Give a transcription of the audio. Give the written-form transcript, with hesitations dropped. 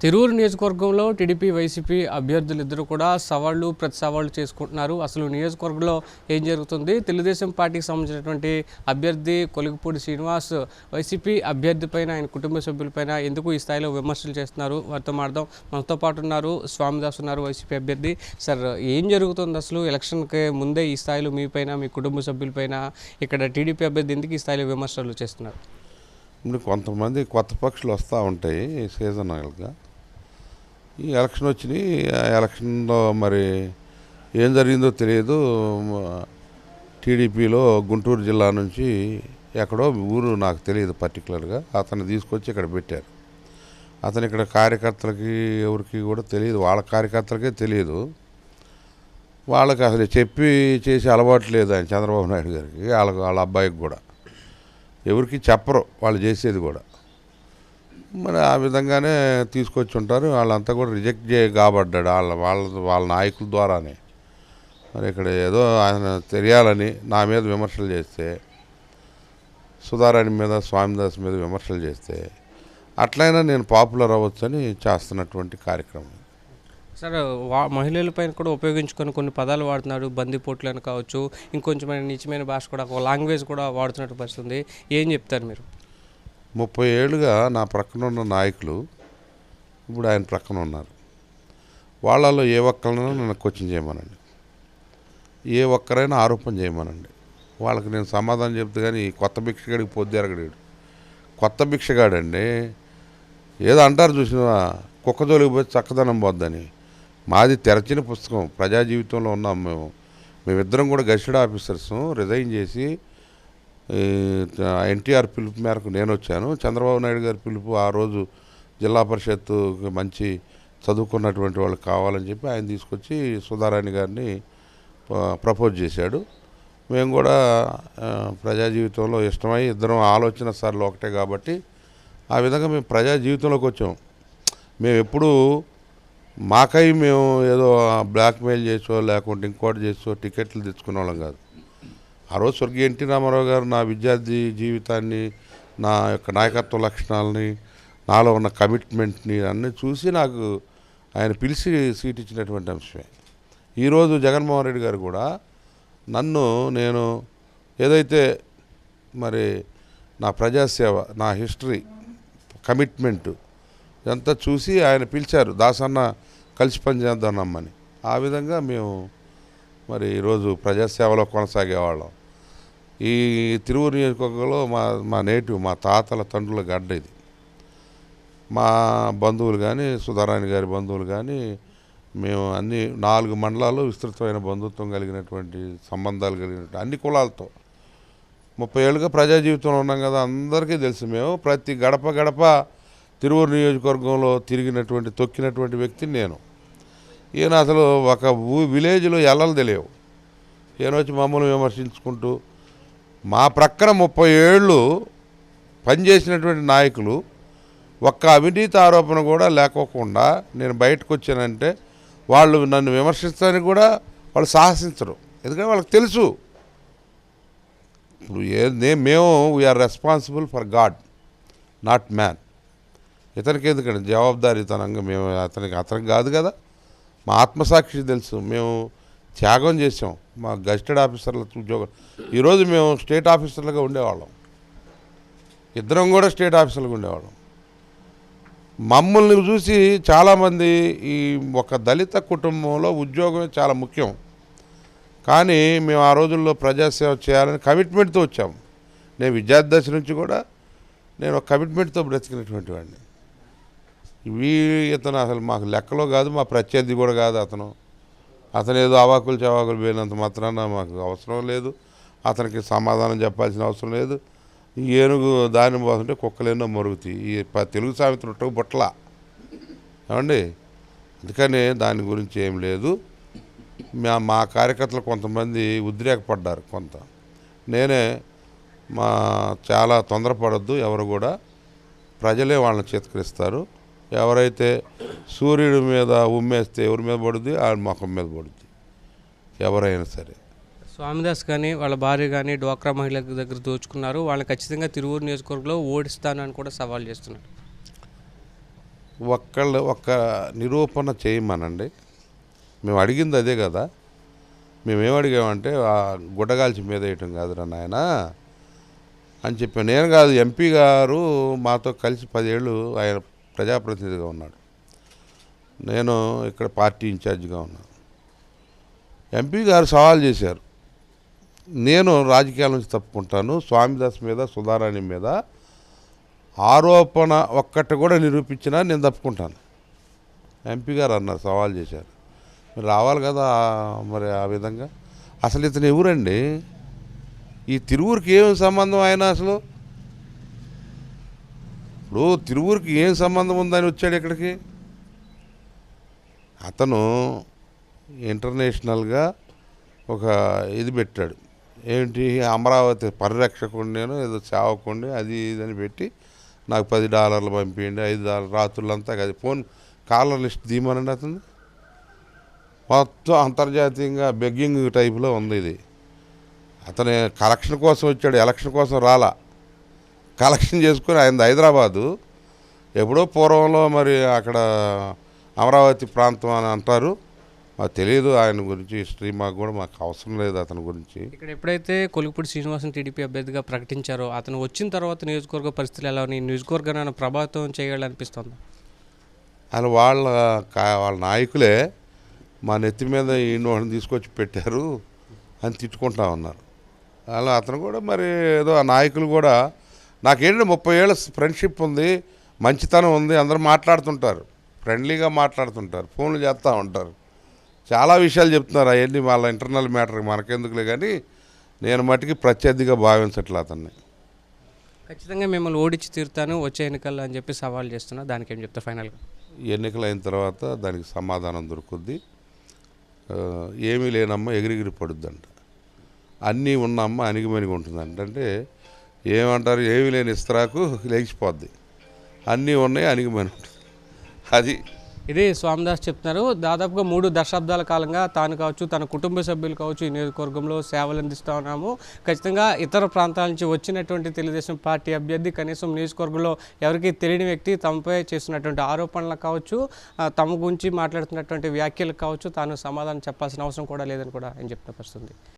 తిరువురు నియోజకవర్గంలో TDP YCP అభ్యర్థులిద్దరూ కూడా సవాళ్లు ప్రతి సవాళ్లు చేసుకుంటున్నారు. అసలు నియోజకవర్గంలో ఏం జరుగుతుంది? తెలుగుదేశం పార్టీకి సంబంధించినటువంటి అభ్యర్థి కొలిగిపూడి శ్రీనివాస్ వైసీపీ అభ్యర్థి పైన, ఆయన కుటుంబ సభ్యులపైన ఎందుకు ఈ స్థాయిలో విమర్శలు చేస్తున్నారు? వారితో మాట్లాడదాం. మనతో పాటు ఉన్నారు స్వామిదాస్ ఉన్నారు, వైసీపీ అభ్యర్థి. సార్, ఏం జరుగుతుంది అసలు? ఎలక్షన్కి ముందే ఈ స్థాయిలో మీ పైన, మీ కుటుంబ సభ్యులపైన ఇక్కడ టీడీపీ అభ్యర్థి ఎందుకు ఈ స్థాయిలో విమర్శలు చేస్తున్నారు? ఇప్పుడు కొంతమంది కొత్త పక్షులు వస్తూ ఉంటాయి సీజనల్గా. ఈ ఎలక్షన్ వచ్చినాయి. ఆ ఎలక్షన్లో మరి ఏం జరిగిందో తెలియదు. టీడీపీలో గుంటూరు జిల్లా నుంచి ఎక్కడో ఊరు నాకు తెలియదు పర్టికులర్గా, అతన్ని తీసుకొచ్చి ఇక్కడ పెట్టారు. అతను ఇక్కడ కార్యకర్తలకి ఎవరికి కూడా తెలియదు, వాళ్ళ కార్యకర్తలకే తెలియదు. వాళ్ళకి అసలు చెప్పి చేసే అలవాటు లేదు ఆయన చంద్రబాబు నాయుడు గారికి, వాళ్ళ అబ్బాయికి కూడా ఎవరికి చెప్పరు వాళ్ళు చేసేది కూడా. మరి ఆ విధంగానే తీసుకొచ్చి ఉంటారు. వాళ్ళంతా కూడా రిజెక్ట్ కాబడ్డాడు వాళ్ళ నాయకుల ద్వారానే. మరి ఇక్కడ ఏదో ఆయన తెలియాలని నా మీద విమర్శలు చేస్తే, సుధారాణి మీద, స్వామిదాస్ మీద విమర్శలు చేస్తే, అట్లయినా నేను పాపులర్ అవ్వచ్చని చేస్తున్నటువంటి కార్యక్రమం. సార్, మహిళలపైన కూడా ఉపయోగించుకొని కొన్ని పదాలు వాడుతున్నారు. బందిపోట్లని కావచ్చు, ఇంకొంచెం నీచమైన భాష కూడా, ఒక లాంగ్వేజ్ కూడా వాడుతున్నట్టు పరిస్థితుంది. ఏం చెప్తారు మీరు? 30 ఏళ్ళుగా నా ప్రక్కన ఉన్న నాయకులు ఇప్పుడు ఆయన ప్రక్కన ఉన్నారు. వాళ్ళలో ఏ ఒక్కరినైనా నన్ను క్వశ్చన్ చేయమనండి, ఏ ఒక్కరైనా ఆరోపణ చేయమనండి, వాళ్ళకి నేను సమాధానం చెప్తే. కానీ ఈ కొత్త భిక్షగాడికి పొద్దురగడాడు. కొత్త భిక్షగాడండి. ఏదో అంటారు చూసిన కుక్క జోలికి పోయి చక్కదనం పోద్దని. మాది తెరచిన పుస్తకం. ప్రజా జీవితంలో ఉన్నాం మేమిద్దరం కూడా గెస్టెడ్ ఆఫీసర్స్. రిజైన్ చేసి ఎన్టీఆర్ పిలుపు మేరకు నేను వచ్చాను. చంద్రబాబు నాయుడు గారి పిలుపు, ఆ రోజు జిల్లా పరిషత్ మంచి చదువుకున్నటువంటి వాళ్ళు కావాలని చెప్పి ఆయన తీసుకొచ్చి సుధారాణి గారిని ప్రపోజ్ చేశాడు. మేము కూడా ప్రజా జీవితంలో ఇష్టమై ఇద్దరం ఆలోచన సార్లు ఒకటే కాబట్టి ఆ విధంగా మేము ప్రజా జీవితంలోకి వచ్చాం. మేము ఎప్పుడూ మాకై మేము ఏదో బ్లాక్మెయిల్ చేసో లేకుంటే ఇంకోటి చేసో టికెట్లు తెచ్చుకునే వాళ్ళం కాదు. ఆ రోజు స్వర్గీయ ఎన్టీ రామారావు గారు నా విద్యార్థి జీవితాన్ని, నా యొక్క నాయకత్వ లక్షణాలని, నాలో ఉన్న కమిట్మెంట్ని అన్నీ చూసి నాకు ఆయన పిలిచి సీట్ ఇచ్చినటువంటి అంశమే. ఈరోజు జగన్మోహన్ రెడ్డి గారు కూడా నేను ఏదైతే మరి నా ప్రజాసేవ, నా హిస్టరీ, కమిట్మెంటు ఇదంతా చూసి ఆయన పిలిచారు. దాసన్న కలిసి పనిచేద్దామని. ఆ విధంగా మేము మరి ఈరోజు ప్రజాసేవలో కొనసాగేవాళ్ళం. ఈ తిరువురు నియోజకవర్గంలో మా నేటివ్, మా తాతల తండ్రుల గడ్డ ఇది. మా బంధువులు కానీ, సుధారాణి గారి బంధువులు కానీ, మేము అన్ని 4 మండలాల్లో విస్తృతమైన బంధుత్వం కలిగినటువంటి, సంబంధాలు కలిగినటువంటి అన్ని కులాలతో 30 ఏళ్ళుగా ప్రజా జీవితంలో ఉన్నాం కదా. అందరికీ తెలుసు. మేము ప్రతి గడప గడప తిరువురు నియోజకవర్గంలో తొక్కినటువంటి వ్యక్తిని నేను. ఈయన అసలు ఒక విలేజ్లో ఎల్లలు తెలియవు. ఈయన వచ్చి మమ్మల్ని విమర్శించుకుంటూ, మా ప్రక్కన 30 ఏళ్ళు పనిచేసినటువంటి నాయకులు ఒక్క అవినీతి ఆరోపణ కూడా లేకోకుండా నేను బయటకు వచ్చానంటే వాళ్ళు నన్ను విమర్శించడానికి కూడా వాళ్ళు సాహసించరు. ఎందుకంటే వాళ్ళకి తెలుసు ఇప్పుడు మేము we are responsible for God, not man. ఇతనికి ఎందుకంటే జవాబుదారీతనంగా మేము అతనికి కాదు కదా. మా ఆత్మసాక్షి తెలుసు. మేము త్యాగం చేసాం. మా గెస్టెడ్ ఆఫీసర్ల ఉద్యోగం. ఈరోజు మేము స్టేట్ ఆఫీసర్లుగా ఉండేవాళ్ళం. ఇద్దరం కూడా స్టేట్ ఆఫీసర్లుగా ఉండేవాళ్ళం. మమ్మల్ని చూసి చాలామంది ఈ ఒక దళిత కుటుంబంలో ఉద్యోగమే చాలా ముఖ్యం, కానీ మేము ఆ రోజుల్లో ప్రజాసేవ చేయాలని కమిట్మెంట్తో వచ్చాము. నేను విద్యార్థి దశ నుంచి కూడా నేను ఒక కమిట్మెంట్తో బ్రతికినటువంటి వాడిని. ఇతను అసలు మాకు లెక్కలో కాదు, మా ప్రత్యర్థి కూడా కాదు. అతను ఏదో అవాకులు చవాకులు పోయినంత మాత్రాన మాకు అవసరం లేదు. అతనికి సమాధానం చెప్పాల్సిన అవసరం లేదు. ఏనుగు దాన్ని పోతుంటే కుక్కలు ఎన్నో మరుగుతాయి. ఈ తెలుగు సామెతలు ఉంటావు బొట్ల ఏమండి. అందుకని దాని గురించి ఏం లేదు. మా కార్యకర్తలు కొంతమంది ఉద్రేకపడ్డారు. నేనే చాలా తొందరపడద్దు. ఎవరు కూడా ప్రజలే వాళ్ళని చేతకరిస్తారు. ఎవరైతే సూర్యుడి మీద ఉమ్మేస్తే ఎవరి మీద పడుద్ది? ఆ ముఖం మీద పడుద్ది ఎవరైనా సరే. స్వామిదాస్ కానీ వాళ్ళ భార్య కానీ డ్వాక్రా మహిళల దగ్గర దోచుకున్నారు. వాళ్ళని ఖచ్చితంగా తిరువురు నియోజకవర్గంలో ఓడిస్తానని కూడా సవాల్ చేస్తున్నారు. ఒక్క నిరూపణ చేయమనండి. మేము అడిగింది అదే కదా. మేమేం అడిగామంటే గుడ్డగాల్చి మీద వేయటం కాదురా నాయన అని చెప్పి. నేను కాదు, ఎంపీ గారు మాతో కలిసి 10 ఏళ్ళు ఆయన ప్రజాప్రతినిధిగా ఉన్నాడు. నేను ఇక్కడ పార్టీ ఇన్ఛార్జిగా ఉన్నాను. ఎంపీ గారు సవాల్ చేశారు, నేను రాజకీయాల నుంచి తప్పుకుంటాను, స్వామిదాస్ మీద సుధారాణి మీద ఆరోపణ ఒక్కటి కూడా నిరూపించినా నేను తప్పుకుంటాను. ఎంపీ గారు అన్నారు, సవాల్ చేశారు. మరి రావాలి కదా మరి ఆ విధంగా. అసలు ఇతను ఎవరండి? ఈ తిరువూరుకి ఏం సంబంధం ఆయన అసలు? ఇప్పుడు తిరువూరుకి ఏం సంబంధం ఉందని వచ్చాడు ఇక్కడికి? అతను ఇంటర్నేషనల్గా ఒక ఇది పెట్టాడు, ఏంటి అమరావతి పరిరక్షకుడు, నేను ఏదో సేవకుండి అది ఇదని పెట్టి నాకు $10 పంపించండి, $5 రాత్రులంతా కదా. ఫోన్ కాలర్ లిస్ట్ తీయమనండి అతను. మొత్తం అంతర్జాతీయంగా బెగ్గింగ్ టైపులో ఉంది ఇది. అతను కలెక్షన్ కోసం వచ్చాడు, ఎలక్షన్ కోసం రాలా. కలెక్షన్ చేసుకుని ఆయన హైదరాబాదు, ఎప్పుడో పూర్వంలో మరి అక్కడ అమరావతి ప్రాంతం అని అంటారు. మాకు తెలియదు ఆయన గురించి హిస్టరీ, మాకు అవసరం లేదు అతని గురించి. ఇక్కడ ఎప్పుడైతే కొలుకుపూడి శ్రీనివాసన్ టీడీపీ అభ్యర్థిగా ప్రకటించారో అతను వచ్చిన తర్వాత నియోజకవర్గ పరిస్థితులు ఎలా ఉన్నాయి? నియోజకవర్గాన్ని ప్రభావితం చేయాలనిపిస్తుంది? అసలు వాళ్ళ నాయకులే మా నెత్తి మీద ఈయన తీసుకొచ్చి పెట్టారు అని తిట్టుకుంటా ఉన్నారు. అలా అతను కూడా మరి ఏదో ఆ నాయకులు కూడా, నాకేంటి 30 ఏళ్ళ ఫ్రెండ్షిప్ ఉంది, మంచితనం ఉంది, అందరూ మాట్లాడుతుంటారు, ఫ్రెండ్లీగా మాట్లాడుతుంటారు, ఫోన్లు చేస్తూ ఉంటారు, చాలా విషయాలు చెప్తున్నారు. అవన్నీ వాళ్ళ ఇంటర్నల్ మ్యాటర్ మనకెందుకులే. కానీ నేను మటుకి ప్రత్యర్థిగా భావించట్లే అతన్ని. ఖచ్చితంగా మిమ్మల్ని ఓడించి తీరుతాను వచ్చే ఎన్నికల్లో అని చెప్పి సవాల్ చేస్తున్నా, దానికి ఏం చెప్తా ఫైనల్గా? ఎన్నికలు అయిన తర్వాత దానికి సమాధానం దొరుకుద్ది. ఏమీ లేనమ్మ ఎగిరిగిరి పడుద్దంట, అన్నీ ఉన్నమ్మ అణిగిమణిగి ఉంటుందంట. అంటే ఏమంటారు, ఏమీ లేని ఇస్తరాకు లేచిపోద్ది, అన్నీ ఉన్నాయి అణిగిమణి ఉంటుంది. అది ఇది స్వామిదాస్ చెప్తున్నారు. దాదాపుగా 3 దశాబ్దాల కాలంగా తాను కావచ్చు, తన కుటుంబ సభ్యులు కావచ్చు, ఈ నియోజకవర్గంలో సేవలు అందిస్తూ ఉన్నాము. ఖచ్చితంగా ఇతర ప్రాంతాల నుంచి వచ్చినటువంటి తెలుగుదేశం పార్టీ అభ్యర్థి కనీసం నియోజకవర్గంలో ఎవరికి తెలియని వ్యక్తి తమపై చేస్తున్నటువంటి ఆరోపణలు కావచ్చు, తమ గురించి మాట్లాడుతున్నటువంటి వ్యాఖ్యలు కావచ్చు, తాను సమాధానం చెప్పాల్సిన అవసరం కూడా లేదని కూడా ఆయన చెప్తున్న పరిస్థితి.